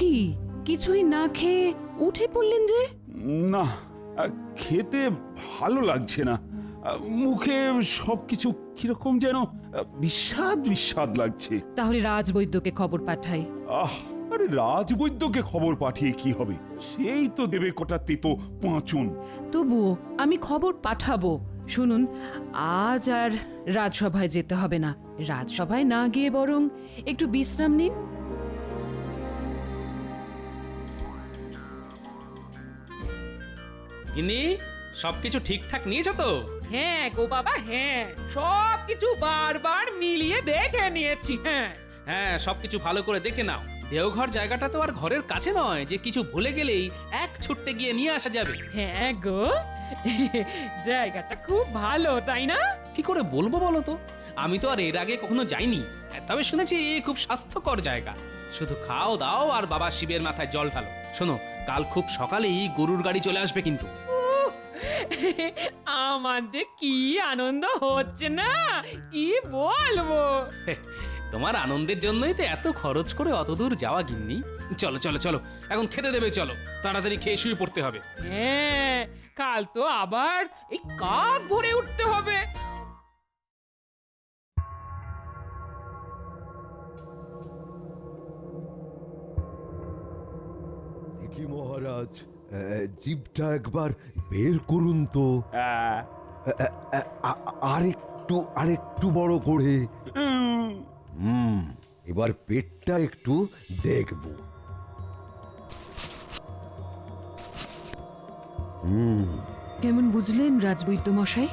কি কিছুই না খেয়ে উঠে পড়লেন যে? না, খেতে ভালো লাগছে না। মুখে সবকিছু কিরকম যেন বিস্বাদ বিস্বাদ লাগছে। তাহলে রাজবৈদ্যকে খবর পাঠাই। আরে রাজবৈদ্যকে খবর পাঠিয়ে কি হবে? সেই তো দেবে কটা তেতো পাঁচন। তবুও আমি খবর পাঠাবো। শুনুন, আজ আর রাজসভায় যেতে হবে না। রাজসভায় না গিয়ে বরং একটু বিশ্রাম নিন। ইনি সবকিছু ঠিকঠাক নিয়েছো তো? হ্যাঁ গো বাবা, হ্যাঁ সবকিছু বারবার মিলিয়ে দেখে নিয়েছি। হ্যাঁ হ্যাঁ, সবকিছু ভালো করে দেখে নাও। দেওঘর জায়গাটা তো আর ঘরের কাছে নয় যে কিছু ভুলে গেলেই এক ছুট্টে গিয়ে নিয়ে আসা যাবে। হ্যাঁ গো, জায়গাটা খুব ভালো, তাই না? কি করে বলবো বলো তো, আমি তো আর এর আগে কখনো যাইনি। তবে শুনেছি খুব স্বাস্থ্যকর জায়গা। শুধু খাও দাও আর বাবা শিবের মাথায় জল ঢালো। শোনো, কাল খুব সকালেই গরুর গাড়ি চলে আসবে কিন্তু। আমার যে কি আনন্দ হচ্ছে না, কি বলবো। তোমার আনন্দের জন্যই তো এত খরচ করে অতদূর যাওয়া গিন্নি। চলো চলো চলো, এখন খেতে দেবে, চলো তাড়াতাড়ি খেয়ে শুয়ে পড়তে হবে। হ্যাঁ, কাল তো আবার এই কাক ভরে উঠতে হবে। দেখি মহারাজ, জিভটা একবার বের করুন তো। আরেকটু বড় করে। এবার পেটটা একটু দেখব। কেমন বুঝলেন রাজবৈদ্য মশাই?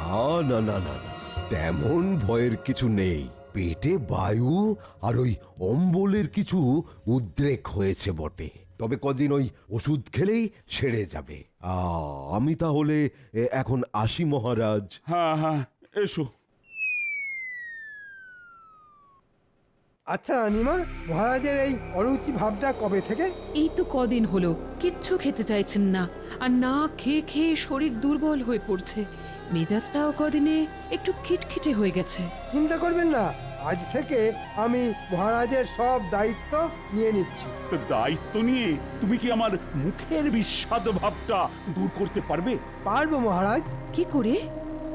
না না না না না, তেমন ভয়ের কিছু নেই। পেটে বায়ু আর ওই অম্বলের কিছু উদ্রেক হয়েছে বটে, তবে কদিন ওই ওষুধ খেলেই সেরে যাবে। আমি তাহলে এখন আসি মহারাজ। হ্যাঁ হ্যাঁ, এসো। আচ্ছা রানীমা, মহারাজের এই অরুচি ভাবটা কবে থেকে? এই তো কদিন হলো কিচ্ছু খেতে চাইছেন না, আর না খেয়ে খেয়ে শরীর দুর্বল হয়ে পড়ছে। মেজাজটাও কদিনে একটু খিটখিটে হয়ে গেছে। চিন্তা করবেন না, আজ থেকে আমি মহারাজের সব দায়িত্ব নিয়ে নিচ্ছি। তো দায়িত্ব নিয়ে তুমি কি আমার মুখের বিস্বাদ ভাবটা দূর করতে পারবে? পারবো মহারাজ। কি করে?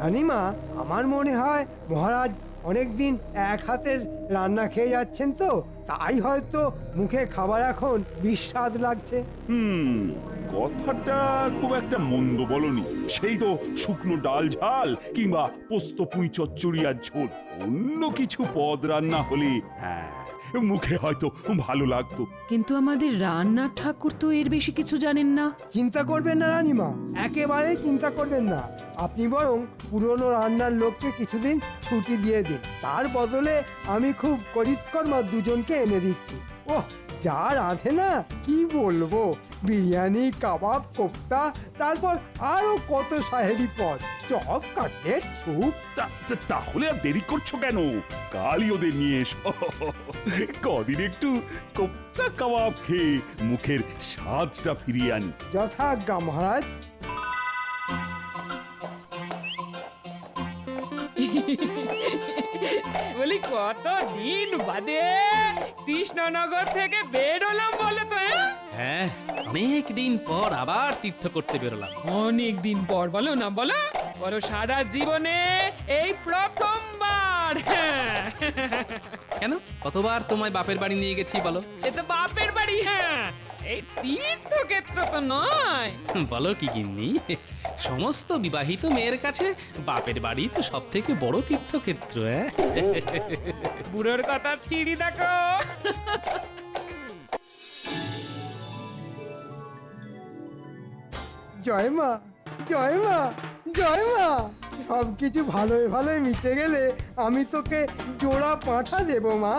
রানীমা, আমার মনে হয় মহারাজ অনেকদিন এক হাতের রান্না খেয়ে যাচ্ছেন, তো তাই হয়তো মুখে খাবার এখন বিস্বাদ লাগছে। কথাটা খুব একটা মন্দ বলনি। সেই তো শুকনো ডাল ঝাল কিংবা পোস্ত পুঁই চচ্চড়ি আর ঝোল, অন্য কিছু পদ রান্না হলে হ্যাঁ মুখে হয়তো ভালো লাগতো। কিন্তু আমাদের রান্নার ঠাকুর তো এর বেশি কিছু জানেন না। চিন্তা করবেন না রানীমা, একেবারেই চিন্তা করবেন না। আপনি বরং পুরনো রান্নার লোককে কিছুদিন ছুটি দিয়ে দিন। তার বদলে আমি খুব করিতকর্মা দুজনকে এনে দিচ্ছি। ওহ, যা রাঁধে না কি বলবো! বিরিয়ানি, কাবাব, কোফতা, তারপর আরো কত সাহেবি পদ, চপ, কাটলেট, স্যুপ। তাহলে আর দেরি করছো কেন? কালই ওদের নিয়ে এসো। কদিন একটু কোপ্তা কাবাব খেয়ে মুখের স্বাদটা ফিরিয়ে আনি। যথাজ্ঞা মহারাজ। বলি কত দিন বাদে কৃষ্ণনগর থেকে বেরোলাম বলে তো। হ্যাঁ, অনেক দিন পর আবার তীর্থ করতে বেরোলাম। অনেক দিন পর বলো না, বলো বলো, সারা জীবনে এই প্রথমবার। কেন, কতবার তোমায় বাপের বাড়ি নিয়ে গেছি বলো? সে তো বাপের বাড়ি, হ্যাঁ, এই তীর্থক্ষেত্র তো নয়। বলো কি গিন্নি, সমস্ত বিবাহিত মেয়ের কাছে বাপের বাড়ি তো সব থেকে বড় তীর্থক্ষেত্র। বুড়োর কথা চিড়ি দেখো। জয় মা, জয় মা, জয় মা। সবকিছু ভালোই ভালোই মিটে গেলে আমি তোকে জোড়া পাঁঠা দেবো মা।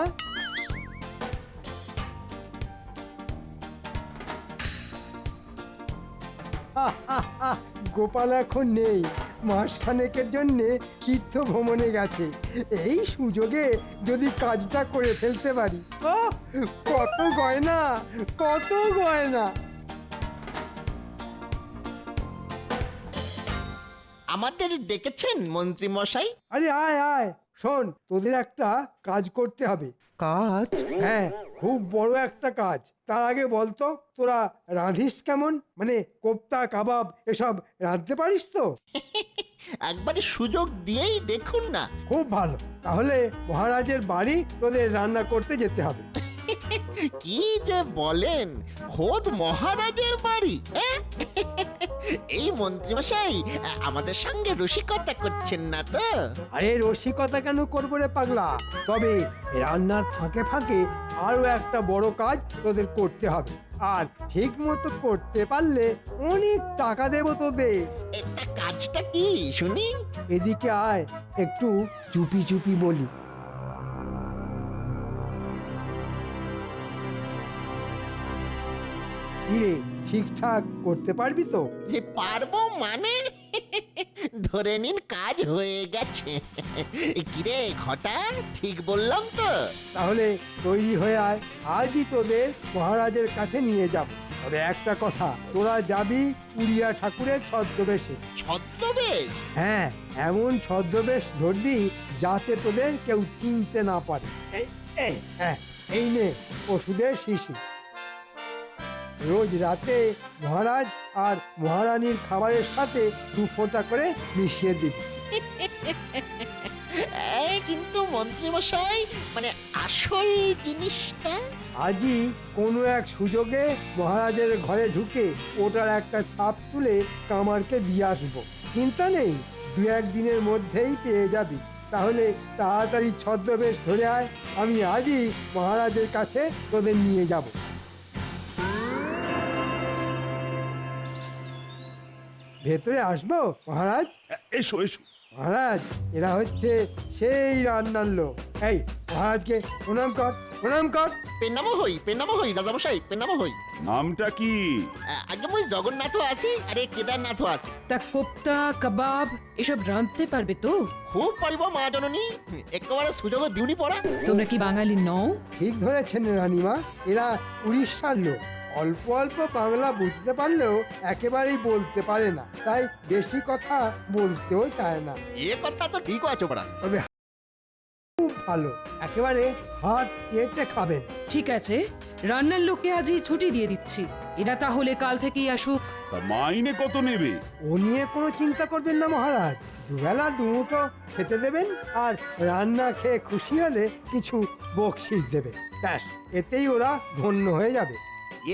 গোপাল এখন নেই, মাসখানেকের জন্যে তীর্থ ভ্রমণে গেছে। এই সুযোগে যদি কাজটা করে ফেলতে পারি, ও কত গয়না, কত গয়না। আমাদের ডেকেছেন মন্ত্রী মশাই? আরে আয় আয়, শোন, তোদের একটা কাজ করতে হবে। কাজ? হ্যাঁ, খুব বড় একটা কাজ। তার আগে বলতো, তোরা রাঁধিস কেমন? মানে কোপ্তা, কাবাব এসব রাঁধতে পারিস তো? একবারে সুযোগ দিয়েই দেখুন না। খুব ভালো। তাহলে মহারাজের বাড়ি তোদের রান্না করতে যেতে হবে। কি যে বলেন, খোদ মহারাজের বাড়ি? এই মন্ত্রীমশাই আমাদের সঙ্গে রসিকতা করছেন না তো? আরে রসিকতা কেন করবো রে পাগলা? তবে রান্নার ফাঁকে ফাঁকে আরো একটা বড় কাজ তোদের করতে হবে। আর ঠিক মতো করতে পারলে অনেক টাকা দেবো তোদের। এটা কাজটা কি শুনি? এদিকে আয়, একটু চুপি চুপি বলি। ইরে, ঠিকঠাক করতে পারবি তো? যে পারবো মানে? ধরে নিন কাজ হয়ে গেছে। কিরে ঘটা, ঠিক বললাম তো? তাহলে তৈরি হয়ে আয়, আজই তোদের মহারাজের কাছে নিয়ে যাব। তবে একটা কথা, তোরা যাবি উড়িয়া ঠাকুরের ছদ্মবেশে। ছদ্মবেশ? হ্যাঁ, এমন ছদ্মবেশ ধরবি যাতে তোদের কেউ চিনতে না পারে। এই নে ওষুধের শিশি। রোজ রাতে মহারাজ আর মহারানীর খাবারের সাথে 2 ফোঁটা করে মিশিয়ে দিবি। কিন্তু মন্ত্রীমশাই, মানে আসল জিনিসটা? আজই কোনো এক সুযোগে মহারাজের ঘরে ঢুকে ওটার একটা ছাপ তুলে কামারকে দিয়ে আসবো। চিন্তা নেই, 2-1 দিনের মধ্যেই পেয়ে যাবি। তাহলে তাড়াতাড়ি ছদ্মবেশ ধরে আয়, আমি আজই মহারাজের কাছে তোদের নিয়ে যাব। ভেতরে আসবো মহারাজ? এসো এসো। মহারাজ, এরা হচ্ছে সেই রান্নার লোক। এই মহারাজকে প্রণাম কর, প্রণাম কর। পেনামো হই রাজামশাই, পেনামো হই। নামটা কি? আগে মই জগন্নাথও আছি, আরে কেদারনাথও আছি। তা কোপ্তা কাবাব এসব রাঁধতে পারবে তো? খুব পারিব মা জননী, একেবারে সুযোগ দিউনি পড়া। তোমরা কি বাঙালি নও? ঠিক ধরেছেন রানীমা, এরা উড়িষ্যার লোক। অল্প অল্প বাংলা বুঝতে পারলেও একেবারেই বলতে পারে না, তাই বেশি কথা বলতেও চায় না। এ কথা তো ঠিক আছে পড়া। তবে খুব ভালো, একেবারে হাত চেটে খাবেন। ঠিক আছে, রান্নার লোককে আজই ছুটি দিয়ে দিচ্ছি। এরা তাহলে কাল থেকেই আসুক। তা মাইনে কত নেবে? ও নিয়ে কোনো চিন্তা করবেন না মহারাজ। দুবেলা দুমুঠো খেতে দেবেন, আর রান্না খেয়ে খুশি হলে কিছু বকশিস দেবেন। ব্যাস, এতেই ওরা ধন্য হয়ে যাবে।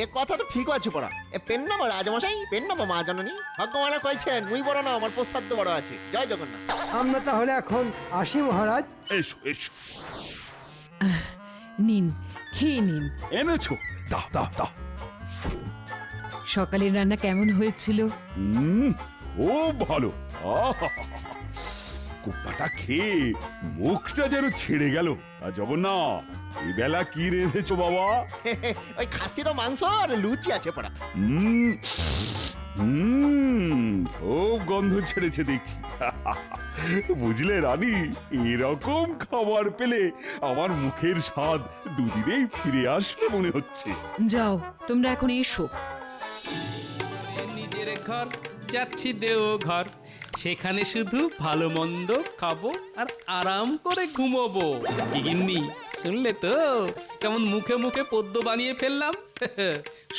এ কথা তো ঠিক আছে পড়া। এ পেন নামো রাজামশাই, পেন নামো মা জননী। ভগবানা কইছেন মুই বড় না, আমার প্রস্তাব তো বড় আছে। জয় জগন্নাথ। আমরা তাহলে এখন আসি মহারাজ। এসো এসো। নিন, খেয়ে নিন। এনেছো? দাও দাও দাও। সকালের রান্না কেমন হয়েছিল? খুব ভালো। কোপ্তাটা খেয়ে মুখটা যেন ছেড়ে গেল। তা জগন্নাথ, এই বেলা কি রেঁধেছো বাবা? ওই খাসিরও মাংস আর লুচি আছে পড়া। খুব গন্ধ ছেড়েছে দেখছি। বুঝলে রানী, এরকম খাবার পেলে আমার মুখের স্বাদ দুদিনেই ফিরে আসবে মনে হচ্ছে। যাও, তোমরা এখন এসো। নিজের ঘর যাচ্ছি দেওঘর, সেখানে শুধু ভালো মন্দ খাবো আর আরাম করে ঘুমোবো। কি গিন্নি, শুনলে তো কেমন মুখে মুখে পদ্য বানিয়ে ফেললাম?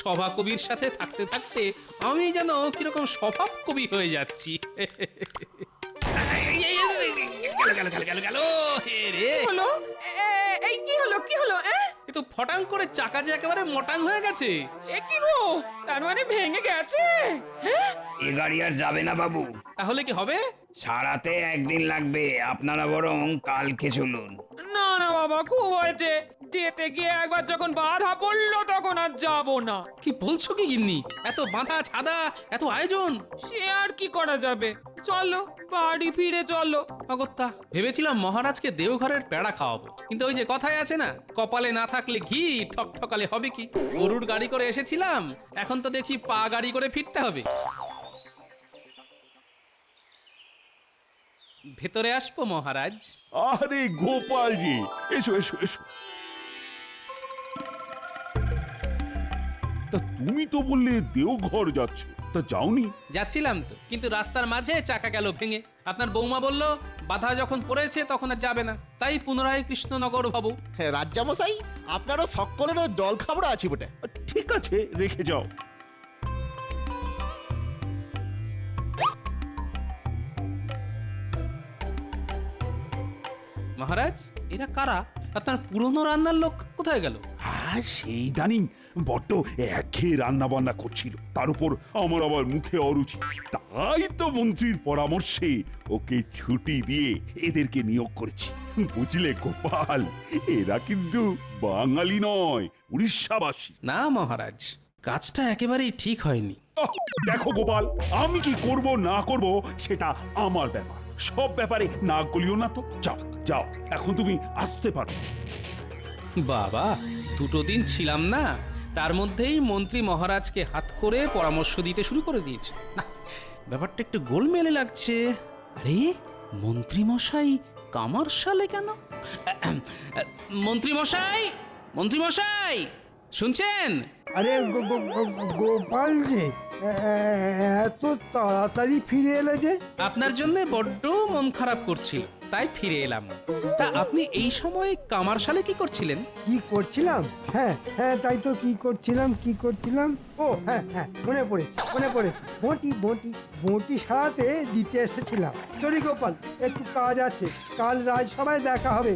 সভা কবির সাথে থাকতে থাকতে আমি যেন কিরকম স্বভাব কবি হয়ে যাচ্ছি। গেল রে। হলো এই কি হলো, কি হলো? এ তো ফটাং করে চাকা যে একেবারে মোটাং হয়ে গেছে। এ কি গো, তার মানে ভেঙে গেছে? হ্যাঁ, এ গাড়ি আর যাবে না বাবু, তাহলে কি হবে? সারাতে একদিন লাগবে। আপনারা বরং কালকে চলুন। না না বাবা, খুব হয়েছে। যেতে গিয়ে একবার যখন বাধা পড়লো তখন আর যাব না। কি বলছো কি গিন্নি? এত বাঁধা ছাদা, এত আয়োজন। সে আর কি করা যাবে, চলো বাড়ি ফিরে চলো। অগত্যা, ভেবেছিলাম মহারাজকে দেওঘরের পেড়া খাওয়াবো, কিন্তু ওই যে কথায় আছে না, কপালে না থাকলে ঘি ঠকঠকালে হবে কি। গরুর গাড়ি করে এসেছিলাম, এখন তো দেখছি পা গাড়ি করে ফিরতে হবে। ভেতরে আসবো মহারাজ? আরে গোপালজি, এসো এসো এসো। তা তুমি তো বললে দেওঘর যাচ্ছ, তা যাওনি? যাচ্ছিলাম তো, কিন্তু রাস্তার মাঝে চাকা গেল ভেঙে। আপনার বৌমা বলল বাধা যখন পড়েছে তখন আর যাবে না, তাই পুনরায় কৃষ্ণনগর ভাবো। হ্যাঁ রাজ্জামশাই, আপনারও সকলেরও জল খাবড়া আছে বটে। ঠিক আছে, রেখে যাও। মহারাজ, এরা কারা? আপনার পুরনো রান্নার লোক কোথায় গেল? আর সেই দানিং বড্ড একঘেয়ে রান্না বান্না করছিল, তার উপর আমার আবার মুখে অরুচি, তাই তো মন্ত্রীর পরামর্শে ওকে ছুটি দিয়ে এদেরকে নিয়োগ করেছি। বুঝলে গোপাল, এরা কিন্তু বাঙালি নয়, উড়িষ্যাবাসী। না মহারাজ, কাজটা একেবারেই ঠিক হয়নি। আহ, দেখো গোপাল, আমি কি করব না করব সেটা আমার ব্যাপার, সব ব্যাপারে না গলিও না তো। যাও যাও, এখন তুমি আসতে পারো। বাবা, 2 দিন ছিলাম না, তার মধ্যেই মন্ত্রী মহারাজকে হাত করে পরামর্শ দিতে শুরু করে দিয়েছে। না, ব্যাপারটা একটু গোলমেলে লাগছে। আরে, মন্ত্রী মশাই কামার সালে কেন? মন্ত্রী মশাই, মন্ত্রী মশাই, শুনছেন? আরে গোপাল যে এত তাড়াতাড়ি ফিরে এলে যে? আপনার জন্য বড্ড মন খারাপ করছিল, তাই ফিরে এলাম। তা আপনি এই সময় কামার সালে কি করছিলেন? কি করছিলাম? হ্যাঁ হ্যাঁ, তাই তো, কি করছিলাম? ও হ্যাঁ হ্যাঁ, মনে পড়েছে। বঁটি সারাতে দিতে এসেছিলাম। চলি গোপাল, একটু কাজ আছে, কাল রাজসভায় দেখা হবে।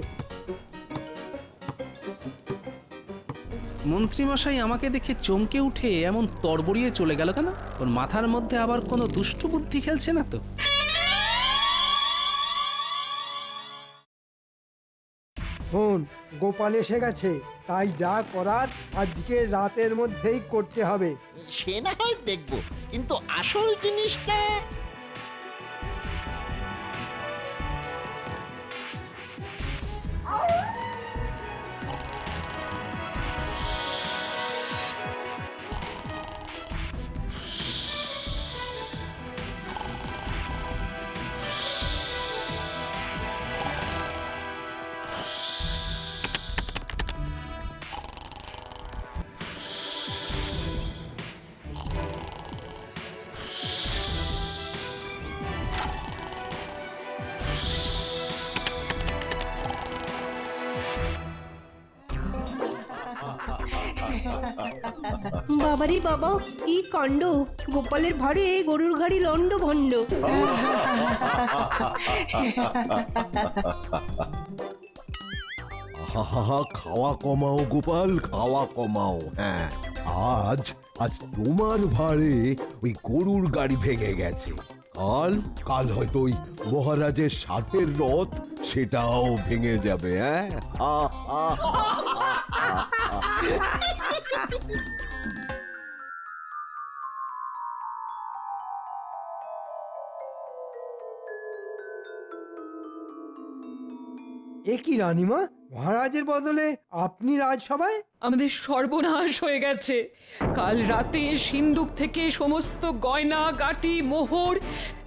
মন্ত্রী মশাই আমাকে দেখে চমকে উঠে এমন তড়বড়িয়ে চলে গেল কেন? ওর মাথার মধ্যে আবার কোনো দুষ্টু বুদ্ধি খেলছে না তো? শোন, গোপাল এসে গেছে, তাই যা করার আজকে রাতের মধ্যেই করতে হবে। সে না হয় দেখবো, কিন্তু আসল জিনিসটা বাবারি বাবা, কি কাণ্ড! গোপালের ভারে গরুর গাড়ি লন্ড ভন্ড। খাওয়া কমাও গোপাল, খাওয়া কমাও। হ্যাঁ, আজ তোমার ভারে ওই গরুর গাড়ি ভেঙে গেছে। কাল হয়তো ওই মহারাজের সাথের রথ, সেটাও ভেঙে যাবে। হ্যাঁ, এ কি রানীমা, মহারাজের বদলে আপনি রাজসভায়? আমাদের সর্বনাশ হয়ে গেছে। কাল রাতে সিন্ধুক থেকে সমস্ত গয়না গাটি মোহর,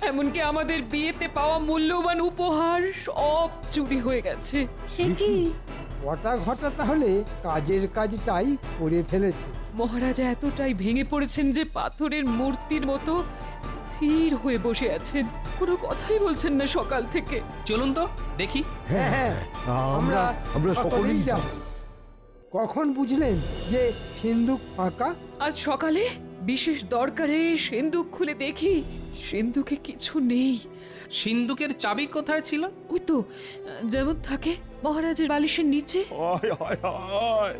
এমনকি আমাদের বিয়েতে পাওয়া মূল্যবান উপহার সব চুরি হয়ে গেছে। সে কি? ঘটা তাহলে কাজের কাজটাই করে ফেলেছে। মহারাজা এতটাই ভেঙে পড়েছেন যে পাথরের মূর্তির মতো স্থির হয়ে বসে আছেন, কোনো কথাই বলছেন না সকাল থেকে। চলুন তো দেখি। হ্যাঁ হ্যাঁ, আমরা সকলেই যাব। কখন বুঝলেন যে সিন্ধুক ফাঁকা? আজ সকালে বিশেষ দরকারে সিন্ধুক খুলে দেখি সিন্ধুকে কিছু নেই। সিন্ধুকের চাবি কোথায় ছিল? ওই তো, যেমন থাকে মহারাজের বালিশের নিচে। হায় হায় হায়,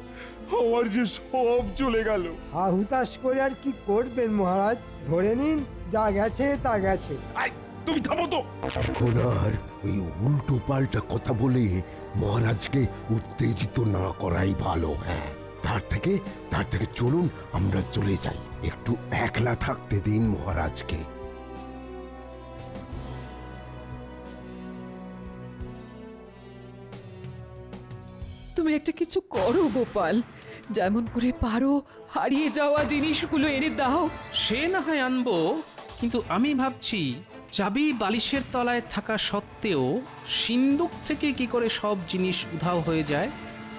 আমার যে সব চলে গেল। হুতাশ করে আর কি করবেন মহারাজ, ধরে নিন যা গেছে তা গেছে। তুমি থামো তো। এখন আর ওই উল্টো পাল্টা কথা বলে মহারাজকে উত্তেজিত না করাই ভালো। হ্যাঁ, তার থেকে চলুন আমরা চলে যাই, একটু একলা থাকতে দিন মহারাজকে। তুমি একটা কিছু করো গোপাল, যেমন করে পারো হারিয়ে যাওয়া জিনিসগুলো এনে দাও। সে না হয় আনবো, কিন্তু আমি ভাবছি চাবি বালিশের তলায় থাকা সত্ত্বেও সিন্ধুক থেকে কি করে সব জিনিস উধাও হয়ে যায়।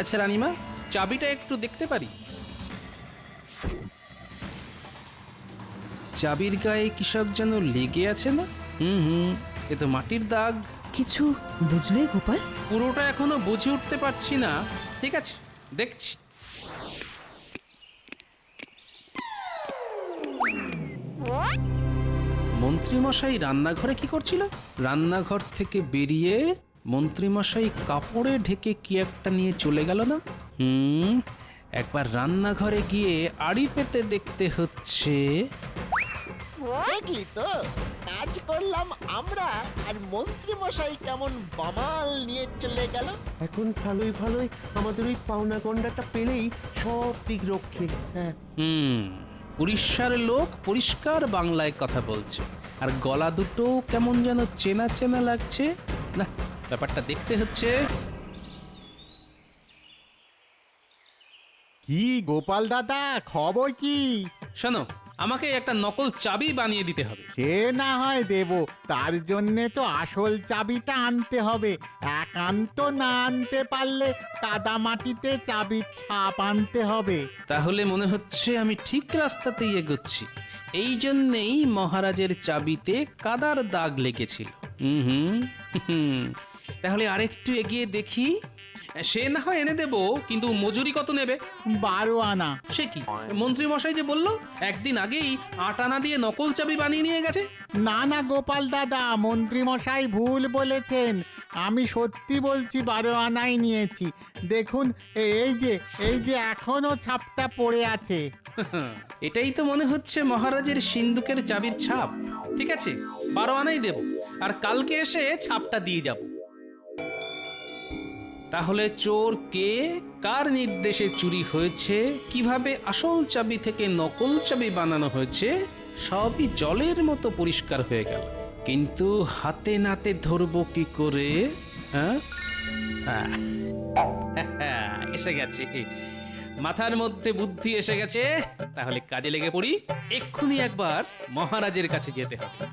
আচ্ছা রানীমা, চাবিটা একটু দেখতে পারি? চাবির গায়ে কি সব যেন লেগে আছে না? হুম, এ তো মাটির দাগ। কিছু বুঝলে গোপাল? পুরোটা এখনো বুঝে উঠতে পারছি না। ঠিক আছে, দেখছি। মন্ত্রীমশাই রান্নাঘরে কি করছিল? রান্নাঘর থেকে বেরিয়ে মন্ত্রীমশাই কাপড়ে ঢেকে কি একটা নিয়ে চলে গেল না? একবার রান্নাঘরে গিয়ে আড়ি পেতে দেখতে হচ্ছে। দেখলি তো, কাজ করলাম আমরা আর মন্ত্রী মশাই কেমন বামাল নিয়ে চলে গেল। এখন ভালোই ভালোই আমাদের ওই পাওনা গন্ডাটা পেলেই সব দিক রক্ষে। হ্যাঁ, উড়িষ্যার লোক পরিষ্কার বাংলায় কথা বলছে, আর গলা দুটো কেমন যেন চেনা চেনা লাগছে। না, ব্যাপারটা দেখতে হচ্ছে। কি গোপাল দাদা, খবর কি? শোনো, আমাকে একটা নকল চাবি বানিয়ে দিতে হবে। সে না হয় দেব, তার জন্যে তো আসল চাবিটা আনতে হবে। একান্ত না আনতে পারলে কাদা মাটিতে চাবির ছাপ আনতে হবে। তাহলে মনে হচ্ছে আমি ঠিক রাস্তাতেই এগোচ্ছি। এই জন্যেই মহারাজের চাবিতে কাদার দাগ লেগেছিল। তাহলে আরেকটু এগিয়ে দেখি। সে না হয় এনে দেব, কিন্তু মজুরি কত নেবে? 12 আনা। সে কি, মন্ত্রী মশাই যে বললো একদিন আগেই 8 আনা দিয়ে নকল চাবি বানিয়ে নিয়ে গেছে। না না গোপাল দাদা, মন্ত্রী মশাই ভুল বলেছেন। আমি সত্যি বলছি, 12 আনাই নিয়েছি। দেখুন, এই যে এখনো ছাপটা পড়ে আছে। এটাই তো মনে হচ্ছে মহারাজের সিন্দুকের চাবির ছাপ। ঠিক আছে, 12 আনাই দেব, আর কালকে এসে ছাপটা দিয়ে যাব। তাহলে চোর কে, কার নির্দেশে চুরি হয়েছে, কিভাবে আসল চাবি থেকে নকল চাবি বানানো হয়েছে, সবই জলের মতো পরিষ্কার হয়ে গেল। কিন্তু হাতে নাতে ধরবো কি করে? এসে গেছে, মাথার মধ্যে বুদ্ধি এসে গেছে। তাহলে কাজে লেগে পড়ি। এক্ষুনি একবার মহারাজের কাছে যেতে হবে।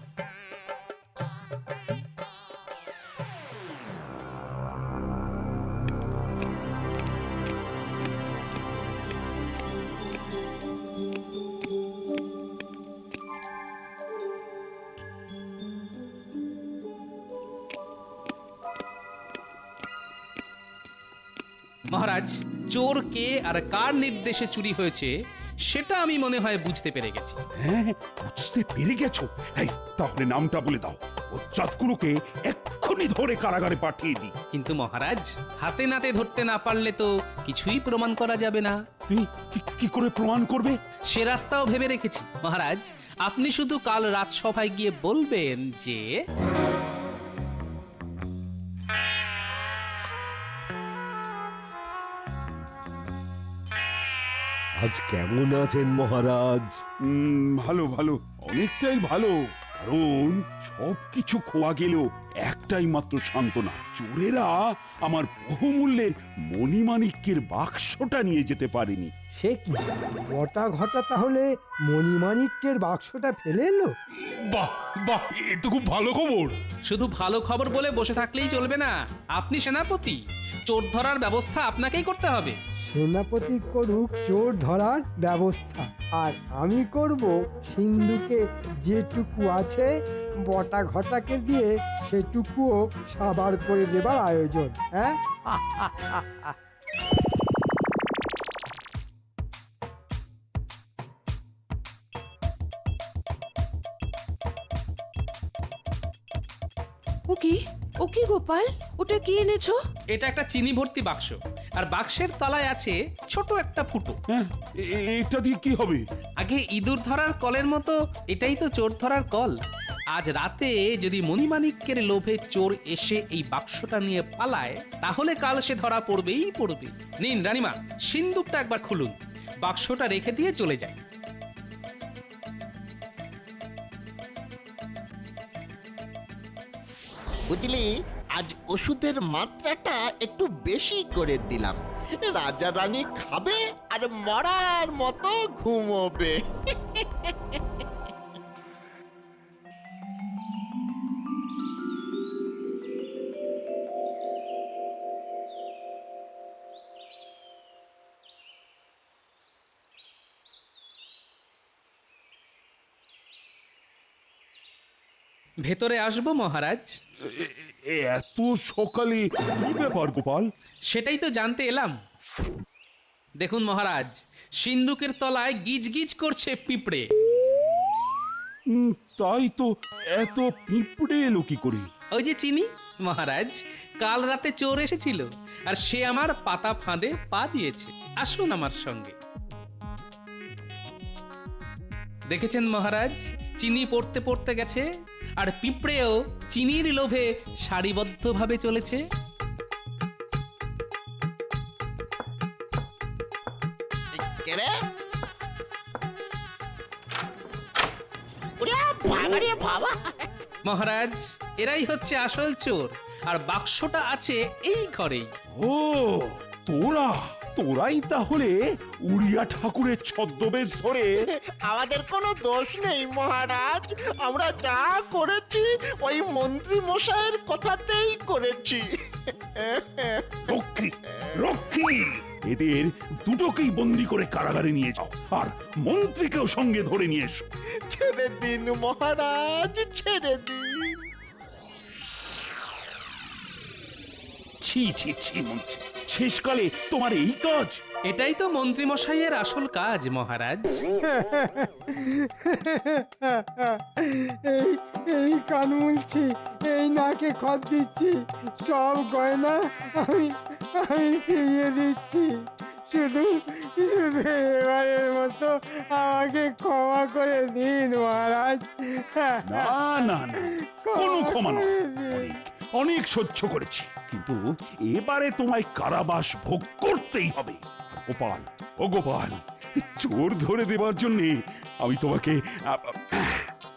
মহারাজ, চোর কে আর কার নির্দেশে চুরি হয়েছে সেটা আমি মনে হয় বুঝতে পেরে গেছি। হ্যাঁ, বুঝতে পেরে গেছো? এই, তাহলে নামটা বলে দাও, বজ্জাতগুলোকে এক্ষুনি ধরে কারাগারে পাঠিয়ে দিই। কিন্তু মহারাজ, হাতে নাতে ধরতে না পারলে তো কিছুই প্রমাণ করা যাবে না। তুমি কি করে প্রমাণ করবে? সে রাস্তাও ভেবে রেখেছি মহারাজ। আপনি শুধু কাল রাজসভায় গিয়ে বলবেন যে আজ কেমন আছেন মহারাজ? ভালো ভালো, অনেকটাই ভালো। কারণ সবকিছু খোয়া গেলেও একটাই মাত্র সান্ত্বনা, চোরেরা আমার বহুমূল্যের মণিমাণিক্যের বাক্সটা নিয়ে যেতে পারেনি। সে কি, বটা ঘটা তাহলে মণিমাণিক্যের বাক্সটা ফেলে এলো? বাহ বাহ, এ তো খুব ভালো খবর। শুধু ভালো খবর বলে বসে থাকলেই চলবে না। আপনি সেনাপতি, চোর ধরার ব্যবস্থা আপনাকেই করতে হবে। সেনাপতি করুক চোর ধরার ব্যবস্থা, আর আমি করব সিন্ধুকে যেটুকু আছে বটা ঘটাকে দিয়ে সেটুকুও সাবার করে দেবার আয়োজন। হ্যাঁ, ও কি গোপাল, ওটা কি এনেছো? এটা একটা চিনি ভর্তি বাক্স, আর বাক্সের তলায় আছে ছোট একটা ফুটো। হ্যাঁ, এটা দিয়ে কি হবে? আগে ইঁদুর ধরার কলের মতো এটাই তো চোর ধরার কল। আজ রাতে যদি মণিমাণিক্যের লোভে চোর এসে এই বাক্সটা নিয়ে পালায়, তাহলে কাল সে ধরা পড়বেই পড়বে। নিন রানীমা, সিন্দুকটা একবার খুলুন, বাক্সটা রেখে দিয়ে চলে যায়। বুঝলি, আজ ওষুধের মাত্রাটা একটু বেশি করে দিলাম। রাজা রানী খাবে আর মরার মতো ঘুমোবে। ভেতরে আসবো মহারাজ? এত সকালে কি ব্যাপার গোপাল? সেটাই তো জানতে এলাম। দেখুন মহারাজ, সিন্ধুকের তলায় গিজ গিজ করছে পিঁপড়ে। তাই তো, এত পিঁপড়ে এলো কি করে? ওই যে চিনি মহারাজ, কাল রাতে চোর এসেছিল আর সে আমার পাতা ফাঁদে পা দিয়েছে। আসুন আমার সঙ্গে। দেখেছেন মহারাজ, চিনি পড়তে পড়তে গেছে আর পিঁপড়েও চিনির লোভে সারিবদ্ধভাবে চলেছে। কে রে? ওরে বাবা রে বাবা! মহারাজ, এরাই হচ্ছে আসল চোর আর বাক্সটা আছে এই ঘরেই। ও তোরাই তাহলে উড়িয়া ঠাকুরের ছদ্মবেশ ধরে। আমাদের কোনো দোষ নেই মহারাজ, আমরা যা করেছি ওই মন্ত্রী মশাইয়ের কথাতেই করেছি। রক্ষী রক্ষী, এদের দুটোকেই বন্দি করে কারাগারে নিয়ে যাও আর মন্ত্রীকেও সঙ্গে ধরে নিয়ে এসো। ছেড়ে দিন মহারাজ, ছেড়ে দিন। ছি ছি ছি মন্ত্রী, শেষকালে তোমার এই কাজ? এটাই তো মন্ত্রী মশাইয়ের আসল কাজ মহারাজ। এই কান মুলছি, এই নাকে খত দিচ্ছি, সব গয়না আমি ফিরিয়ে দিচ্ছি। শুধু এবারের মতো আমাকে ক্ষমা করে দিন মহারাজ। না না না, কোনো ক্ষমা নয়। অনেক সহ্য করেছি, কিন্তু এবারে তোমায় কারাবাস ভোগ করতেই হবে। গোপাল, ও গোপাল, চোর ধরে দেবার জন্য আমি তোমাকে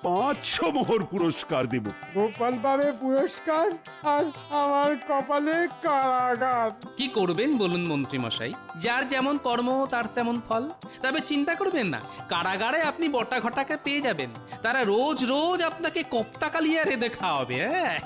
500 মোহর পুরস্কার দেব। গোপাল পাবে পুরস্কার আর আমার কপালে কারাগার। কি করবেন বলুন মন্ত্রী মশাই, যার যেমন কর্ম তার তেমন ফল। তবে চিন্তা করবেন না, কারাগারে আপনি বটা ঘটাকে পেয়ে যাবেন। তারা রোজ রোজ আপনাকে কোপ্তা কালিয়া রেঁধে খাওয়াবে। হ্যাঁ